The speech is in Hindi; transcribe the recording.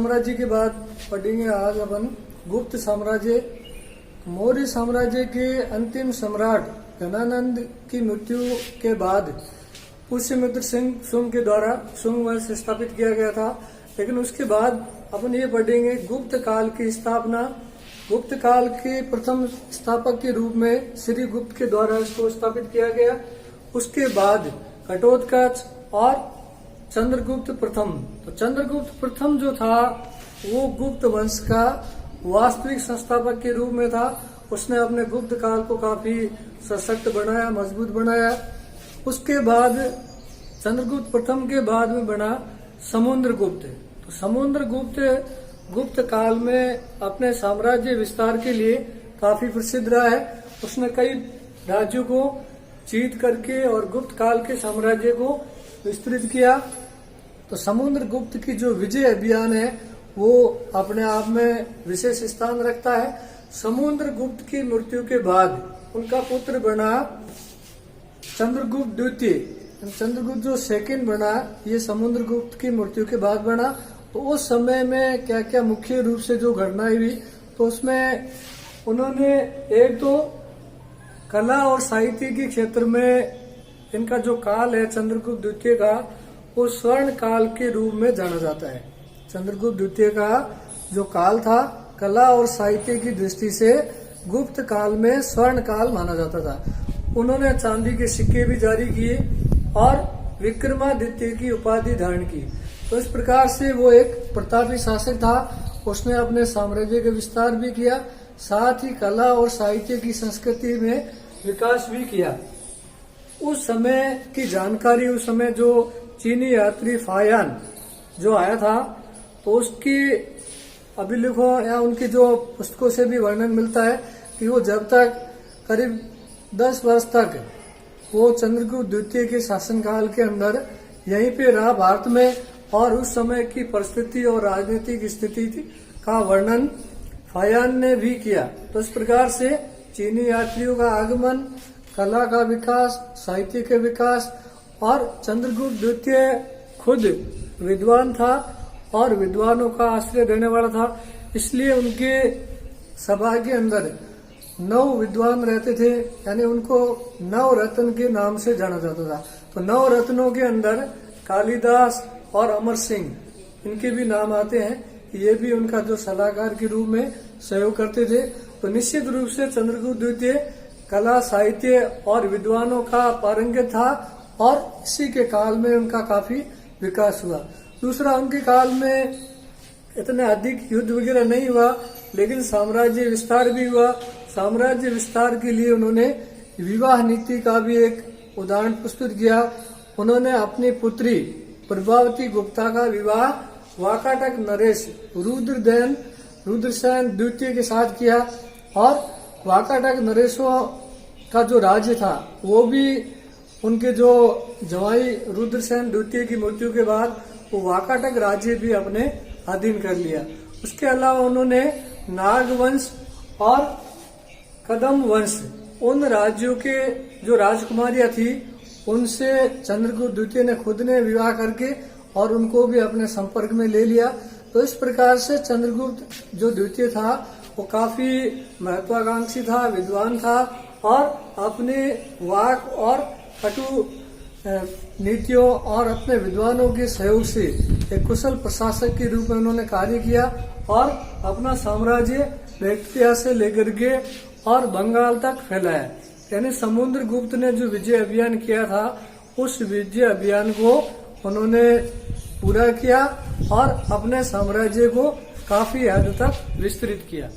साम्राज्य के बाद पढ़ेंगे आज अपन गुप्त साम्राज्य। मौर्य साम्राज्य के अंतिम सम्राट घनानंद की मृत्यु के बाद पुष्यमित्र सिंह शुंग के द्वारा शुंग वंश स्थापित किया गया था। लेकिन उसके बाद अपन ये पढ़ेंगे गुप्त काल की स्थापना। गुप्त काल के प्रथम स्थापक के रूप में श्री गुप्त के द्वारा इसको स्थापित किया गया। उसके बाद घटोत्कच और चंद्रगुप्त प्रथम। तो चंद्रगुप्त प्रथम जो था वो गुप्त वंश का वास्तविक संस्थापक के रूप में था। उसने अपने गुप्त काल को काफी सशक्त बनाया, मजबूत बनाया। उसके बाद चंद्रगुप्त प्रथम के बाद में बना समुद्रगुप्त। तो समुद्रगुप्त गुप्त काल में अपने साम्राज्य विस्तार के लिए काफी प्रसिद्ध रहा है। उसने कई राज्यों को जीत करके और गुप्त काल के साम्राज्य को विस्तृत किया। तो समुद्रगुप्त की जो विजय अभियान है वो अपने आप में विशेष स्थान रखता है। समुद्रगुप्त की मृत्यु के बाद उनका पुत्र बना चंद्रगुप्त द्वितीय। चंद्रगुप्त जो सेकंड बना ये समुद्रगुप्त की मृत्यु के बाद बना। तो उस समय में क्या क्या मुख्य रूप से जो घटनाएं हुई तो उसमें उन्होंने एक तो कला और साहित्य के क्षेत्र में इनका जो काल है चंद्रगुप्त द्वितीय का वो स्वर्ण काल के रूप में जाना जाता है। चंद्रगुप्त द्वितीय का जो काल था कला और साहित्य की दृष्टि से गुप्त काल में स्वर्ण काल माना जाता था। उन्होंने चांदी के सिक्के भी जारी किए और विक्रमादित्य की उपाधि धारण की। तो इस प्रकार से वो एक प्रतापी शासक था। उसने अपने साम्राज्य का विस्तार भी किया, साथ ही कला और साहित्य की संस्कृति में विकास भी किया। उस समय की जानकारी, उस समय जो चीनी यात्री फायान जो आया था तो उसकी अभिलेखों या उनकी जो पुस्तकों से भी वर्णन मिलता है कि वो जब तक करीब 10 वर्ष तक वो चंद्रगुप्त द्वितीय के शासनकाल के अंदर यहीं पे रहा भारत में और उस समय की परिस्थिति और राजनीतिक स्थिति का वर्णन फायान ने भी किया। तो इस प्रकार से चीनी यात्रियों का आगमन, कला का विकास, साहित्य के विकास और चंद्रगुप्त द्वितीय खुद विद्वान था और विद्वानों का आश्रय देने वाला था। इसलिए उनके सभा के अंदर 9 विद्वान रहते थे, यानी उनको 9 रत्न के नाम से जाना जाता था। तो 9 रत्नों के अंदर कालिदास और अमर सिंह इनके भी नाम आते हैं। ये भी उनका जो सलाहकार के रूप में सहयोग करते थे। तो निश्चित रूप से चंद्रगुप्त द्वितीय कला, साहित्य और विद्वानों का पारंगत था और इसी के काल में उनका काफी विकास हुआ। दूसरा, उनके काल में इतना अधिक युद्ध वगैरह नहीं हुआ, लेकिन साम्राज्य विस्तार भी हुआ। साम्राज्य विस्तार के लिए उन्होंने विवाह नीति का भी एक उदाहरण प्रस्तुत किया। उन्होंने अपनी पुत्री प्रभावती गुप्ता का विवाह वाकाटक नरेश रुद्रसेन द्वितीय के साथ किया और वाकाटक नरेशों का जो राज्य था वो भी उनके जो जवाई रुद्रसेन द्वितीय की मृत्यु के बाद वो वाकाटक राज्य भी अपने अधीन कर लिया। उसके अलावा उन्होंने नागवंश और कदम वंश उन राज्यों के जो राजकुमारियां थी उनसे चंद्रगुप्त द्वितीय ने खुद ने विवाह करके और उनको भी अपने संपर्क में ले लिया। तो इस प्रकार से चंद्रगुप्त जो द्वितीय था वो काफी महत्वाकांक्षी था, विद्वान था और अपने वाक और कटु नीतियों और अपने विद्वानों के सहयोग से एक कुशल प्रशासक के रूप में उन्होंने कार्य किया और अपना साम्राज्य बैक्ट्रिया से लेकर के और बंगाल तक फैलाया। यानी समुद्रगुप्त ने जो विजय अभियान किया था उस विजय अभियान को उन्होंने पूरा किया और अपने साम्राज्य को काफी हद तक विस्तृत किया।